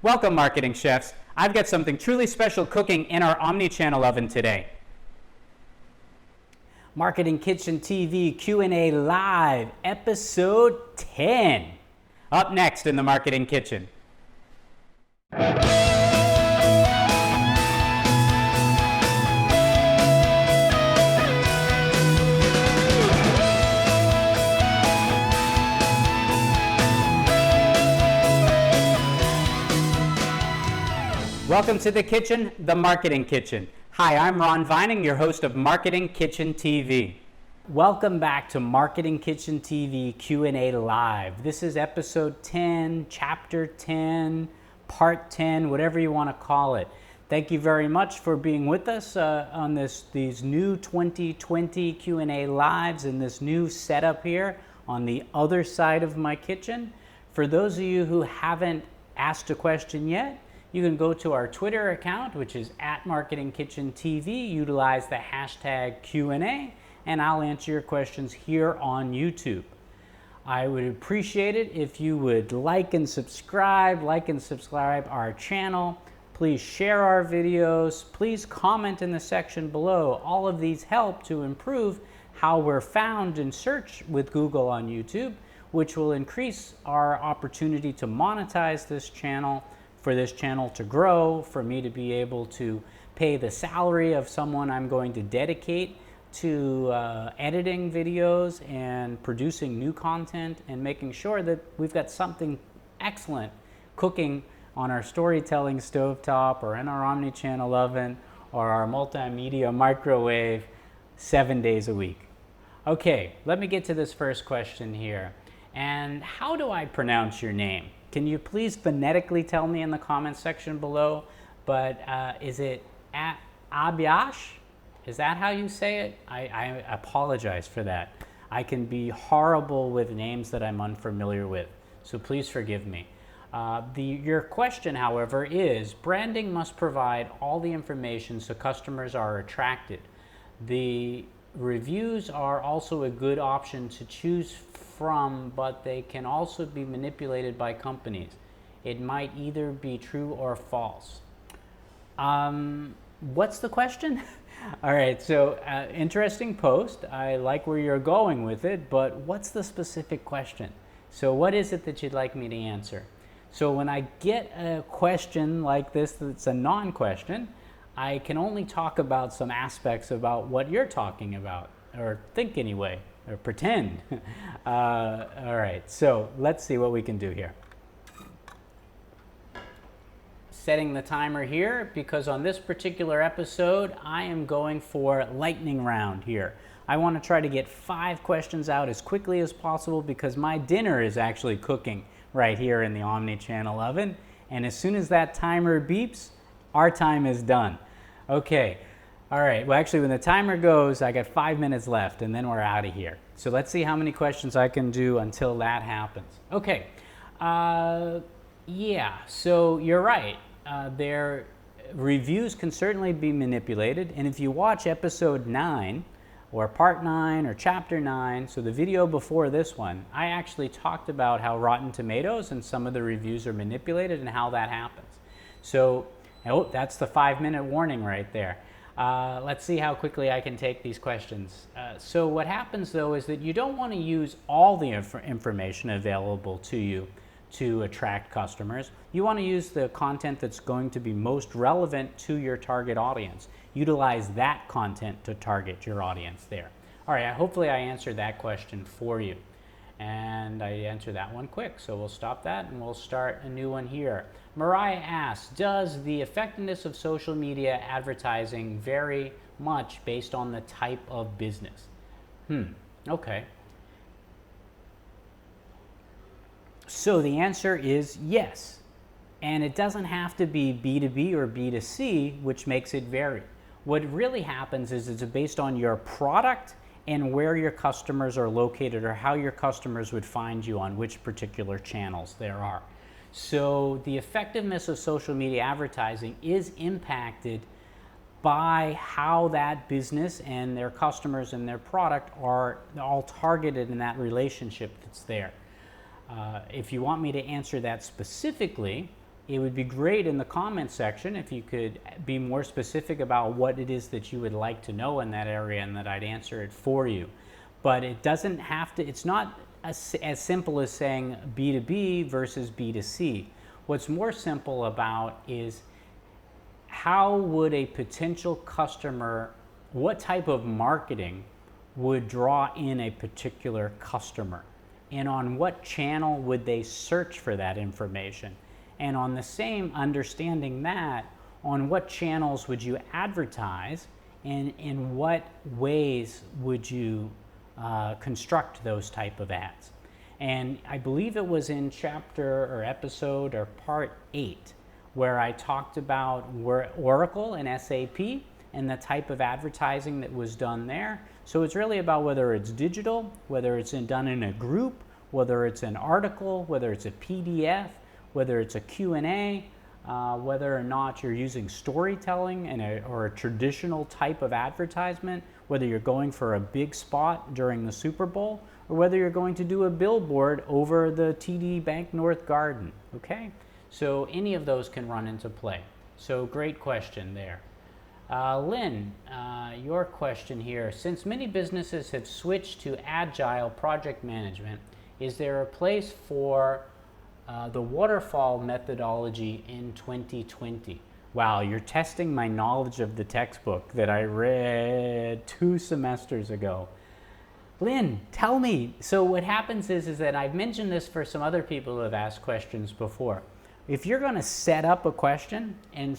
Welcome, marketing chefs. I've got something truly special cooking in our Omni-Channel oven today. Marketing Kitchen TV Q&A Live, Episode 10. Up next in the Marketing Kitchen. Welcome to the kitchen, the Marketing Kitchen. Hi, I'm Ron Vining, your host of Marketing Kitchen TV. Welcome back to Marketing Kitchen TV Q&A Live. This is episode 10, chapter 10, part 10, whatever you want to call it. Thank you very much for being with us on these new 2020 Q&A Lives in this new setup here on the other side of my kitchen. For those of you who haven't asked a question yet, you can go to our Twitter account, which is @MarketingKitchenTV, utilize the hashtag Q&A, and I'll answer your questions here on YouTube. I would appreciate it if you would like and subscribe our channel. Please share our videos. Please comment in the section below. All of these help to improve how we're found in search with Google on YouTube, which will increase our opportunity to monetize this channel, for this channel to grow, for me to be able to pay the salary of someone I'm going to dedicate to editing videos and producing new content and making sure that we've got something excellent cooking on our storytelling stovetop or in our Omni-Channel oven or our multimedia microwave 7 days a week. Okay, let me get to this first question here. And how do I pronounce your name? Can you please phonetically tell me in the comments section below? But is it Abiash? Is that how you say it? I apologize for that. I can be horrible with names that I'm unfamiliar with, so please forgive me. Your question, however, is branding must provide all the information so customers are attracted. The reviews are also a good option to choose from, but they can also be manipulated by companies. It might either be true or false. What's the question? All right, so interesting post. I like where you're going with it, but what's the specific question? So what is it that you'd like me to answer? So when I get a question like this that's a non-question, I can only talk about some aspects about what you're talking about, or think anyway, or pretend. All right, so let's see what we can do here. Setting the timer here, because on this particular episode, I am going for lightning round here. I want to try to get 5 questions out as quickly as possible because my dinner is actually cooking right here in the Omni-Channel oven. And as soon as that timer beeps, our time is done. Okay, all right, well actually when the timer goes, I got 5 minutes left and then we're out of here. So let's see how many questions I can do until that happens. Okay, yeah, so you're right. Their reviews can certainly be manipulated, and if you watch episode 9 or part 9 or chapter 9, so the video before this one, I actually talked about how Rotten Tomatoes and some of the reviews are manipulated and how that happens. So, oh, that's the 5-minute warning right there. Let's see how quickly I can take these questions. So what happens though is that you don't want to use all the information available to you to attract customers. You want to use the content that's going to be most relevant to your target audience. Utilize that content to target your audience there. All right, hopefully I answered that question for you. And I answered that one quick, so we'll stop that and we'll start a new one here. Mariah asks, does the effectiveness of social media advertising vary much based on the type of business? Okay. So the answer is yes. And it doesn't have to be B2B or B2C, which makes it vary. What really happens is it's based on your product and where your customers are located or how your customers would find you on which particular channels there are. So the effectiveness of social media advertising is impacted by how that business and their customers and their product are all targeted in that relationship that's there. If you want me to answer that specifically, it would be great in the comments section if you could be more specific about what it is that you would like to know in that area, and that I'd answer it for you. But it doesn't have to, it's not as simple as saying B2B versus B2C. What's more simple about is how would a potential customer, what type of marketing would draw in a particular customer? And on what channel would they search for that information? And on the same, understanding that, on what channels would you advertise, and in what ways would you construct those type of ads? And I believe it was in chapter or episode or part 8 where I talked about Oracle and SAP and the type of advertising that was done there. So it's really about whether it's digital, whether it's done in a group, whether it's an article, whether it's a PDF, whether it's a Q&A, whether or not you're using storytelling or a traditional type of advertisement, whether you're going for a big spot during the Super Bowl, or whether you're going to do a billboard over the TD Bank North Garden, okay? So any of those can run into play. So great question there. Lynn, your question here. Since many businesses have switched to Agile project management, is there a place for the waterfall methodology in 2020? Wow, you're testing my knowledge of the textbook that I read 2 semesters ago. Lynn, tell me. So what happens is that I've mentioned this for some other people who have asked questions before. If you're going to set up a question and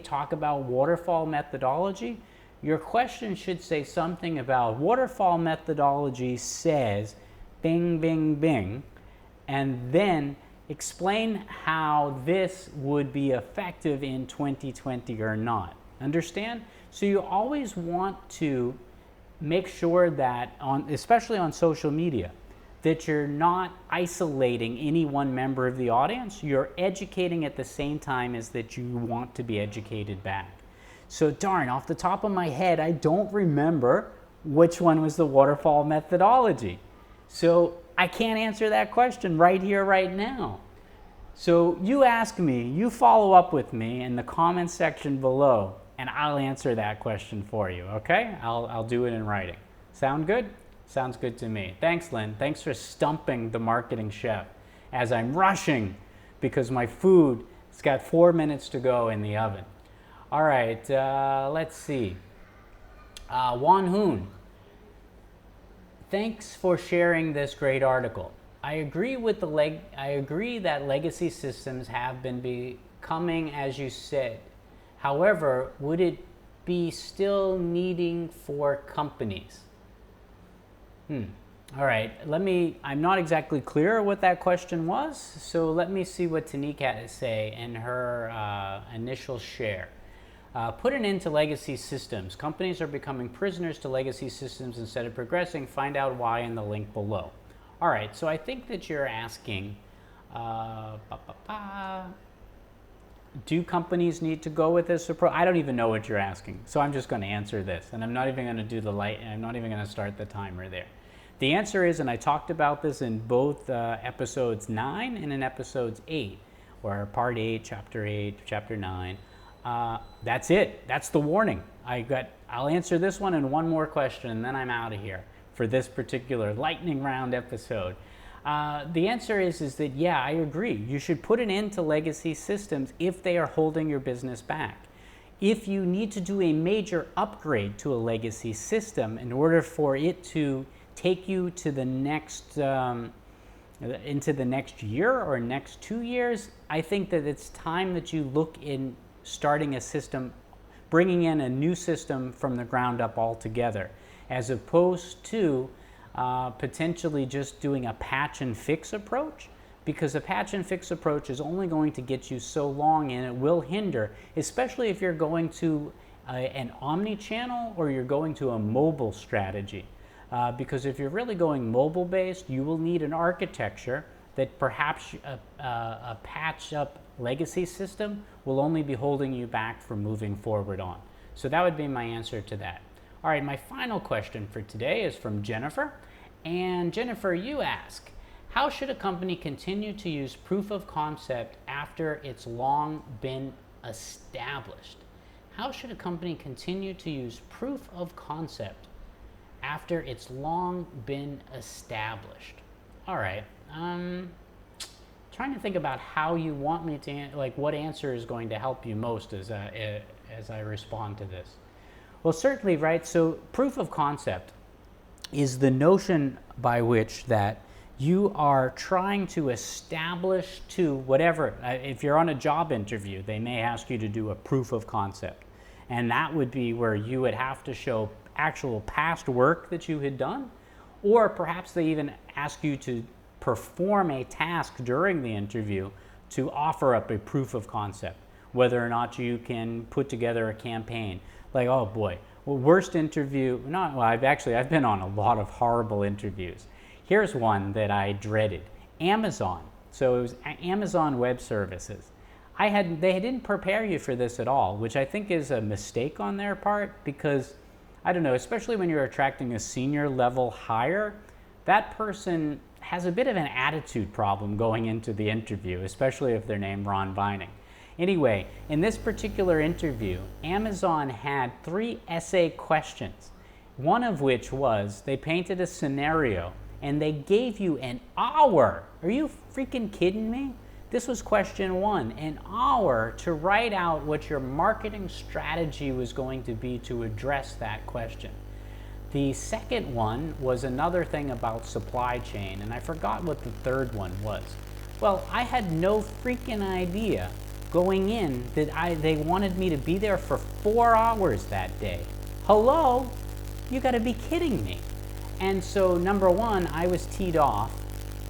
talk about waterfall methodology, your question should say something about waterfall methodology says bing, bing, bing, and then explain how this would be effective in 2020 or not. Understand? So you always want to make sure that, especially on social media, that you're not isolating any one member of the audience. You're educating at the same time as that you want to be educated back. So darn, off the top of my head, I don't remember which one was the waterfall methodology. So I can't answer that question right here, right now. So you ask me, you follow up with me in the comments section below, and I'll answer that question for you, okay? I'll do it in writing. Sound good? Sounds good to me. Thanks, Lynn. Thanks for stumping the marketing chef as I'm rushing because my food has got 4 minutes to go in the oven. All right, let's see. Wan Hoon, thanks for sharing this great article. I agree that legacy systems have been becoming, as you said. However, would it be still needing for companies? All right, I'm not exactly clear what that question was, so let me see what Tanique had to say in her initial share. Put an end to legacy systems. Companies are becoming prisoners to legacy systems instead of progressing. Find out why in the link below. All right, so I think that you're asking, do companies need to go with this approach? I don't even know what you're asking, so I'm just going to answer this, and I'm not even going to do the light, and I'm not even going to start the timer there. The answer is, and I talked about this in both episodes 9 and in episodes 8, or part 8, chapter 9. That's it. That's the warning. I'll answer this one and one more question, and then I'm out of here for this particular lightning round episode. The answer is that, yeah, I agree. You should put an end to legacy systems if they are holding your business back. If you need to do a major upgrade to a legacy system in order for it to take you to the next, into the next year or next 2 years, I think that it's time that you look in starting a system, bringing in a new system from the ground up altogether, as opposed to potentially just doing a patch and fix approach, because a patch and fix approach is only going to get you so long, and it will hinder, especially if you're going to an omni-channel or you're going to a mobile strategy. Because if you're really going mobile based, you will need an architecture that perhaps a patch up legacy system will only be holding you back from moving forward on. So that would be my answer to that. All right, my final question for today is from Jennifer. And Jennifer, you ask, how should a company continue to use proof of concept after it's long been established? How should a company continue to use proof of concept after it's long been established? All right, trying to think about how you want me to, like what answer is going to help you most as I respond to this. Well, certainly, right, so proof of concept is the notion by which that you are trying to establish to whatever, if you're on a job interview, they may ask you to do a proof of concept. And that would be where you would have to show actual past work that you had done, or perhaps they even ask you to perform a task during the interview to offer up a proof of concept, whether or not you can put together a campaign. Like, oh boy, well, worst interview, I've been on a lot of horrible interviews. Here's one that I dreaded, Amazon. So it was Amazon Web Services. They didn't prepare you for this at all, which I think is a mistake on their part because, I don't know, especially when you're attracting a senior level hire, that person has a bit of an attitude problem going into the interview, especially if they're named Ron Vining. Anyway, in this particular interview, Amazon had 3 essay questions, one of which was they painted a scenario and they gave you an hour. Are you freaking kidding me? This was question 1, an hour to write out what your marketing strategy was going to be to address that question. The second one was another thing about supply chain, and I forgot what the third one was. Well, I had no freaking idea going in that they wanted me to be there for 4 hours that day. Hello? You gotta be kidding me. And so number 1, I was teed off.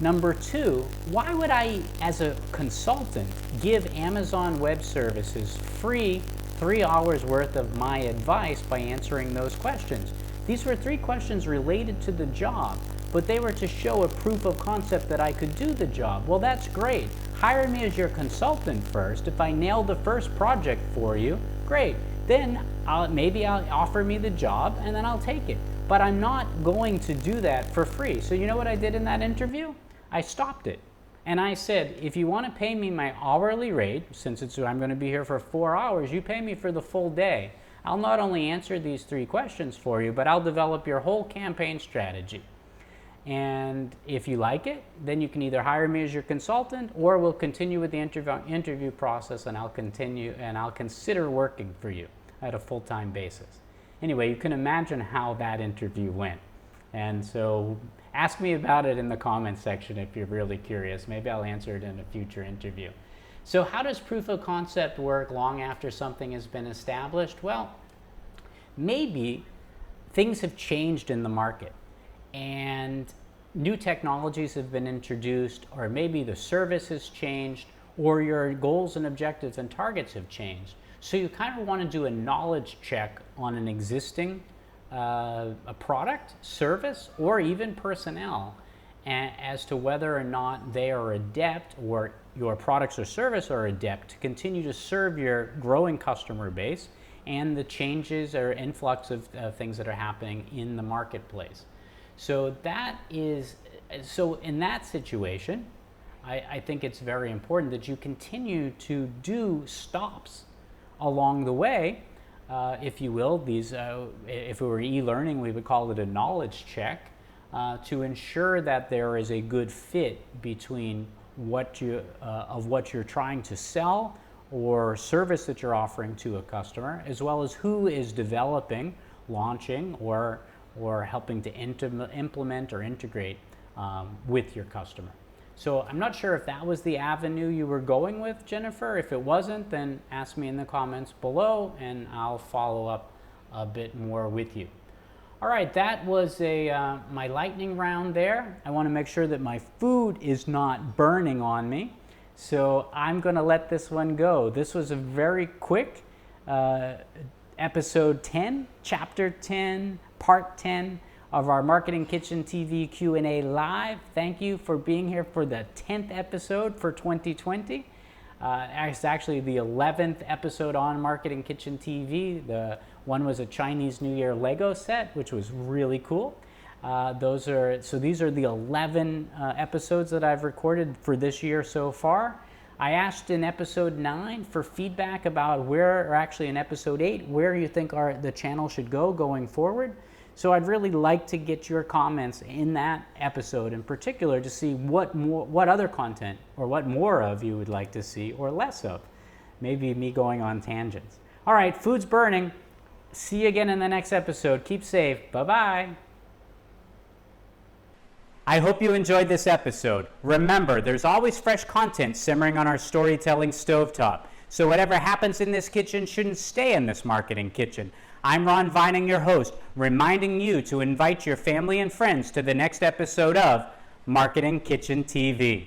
Number 2, why would I, as a consultant, give Amazon Web Services free 3 hours worth of my advice by answering those questions? These were 3 questions related to the job, but they were to show a proof of concept that I could do the job. Well, that's great. Hire me as your consultant first. If I nail the first project for you, great. Then maybe I'll offer me the job and then I'll take it. But I'm not going to do that for free. So you know what I did in that interview? I stopped it. And I said, if you want to pay me my hourly rate, since I'm going to be here for 4 hours, you pay me for the full day. I'll not only answer these 3 questions for you, but I'll develop your whole campaign strategy. And if you like it, then you can either hire me as your consultant or we'll continue with the interview process and I'll consider working for you at a full-time basis. Anyway, you can imagine how that interview went. And so ask me about it in the comments section if you're really curious. Maybe I'll answer it in a future interview. So how does proof of concept work long after something has been established? Well, maybe things have changed in the market and new technologies have been introduced, or maybe the service has changed, or your goals and objectives and targets have changed. So you kind of want to do a knowledge check on an existing a product, service, or even personnel as to whether or not they are adept, or your products or service are adept to continue to serve your growing customer base and the changes or influx of things that are happening in the marketplace. So in that situation, I think it's very important that you continue to do stops along the way, if you will. These, if it were e-learning, we would call it a knowledge check, to ensure that there is a good fit between what you're trying to sell or service that you're offering to a customer, as well as who is developing, launching, or helping to implement or integrate with your customer. So I'm not sure if that was the avenue you were going with, Jennifer. If it wasn't, then ask me in the comments below and I'll follow up a bit more with you. All right, that was my lightning round there. I want to make sure that my food is not burning on me. So I'm going to let this one go. This was a very quick episode 10, chapter 10, part 10 of our Marketing Kitchen TV Q&A live. Thank you for being here for the 10th episode for 2020. It's actually the 11th episode on Marketing Kitchen TV. The one was a Chinese New Year Lego set, which was really cool. These are the 11 episodes that I've recorded for this year so far. I asked in episode 9 for feedback about where, or actually in episode 8, where you think the channel should go going forward. So I'd really like to get your comments in that episode in particular to see what other content or what more of you would like to see or less of. Maybe me going on tangents. All right, food's burning. See you again in the next episode. Keep safe. Bye-bye. I hope you enjoyed this episode. Remember, there's always fresh content simmering on our storytelling stovetop. So whatever happens in this kitchen shouldn't stay in this marketing kitchen. I'm Ron Vining, your host, reminding you to invite your family and friends to the next episode of Marketing Kitchen TV.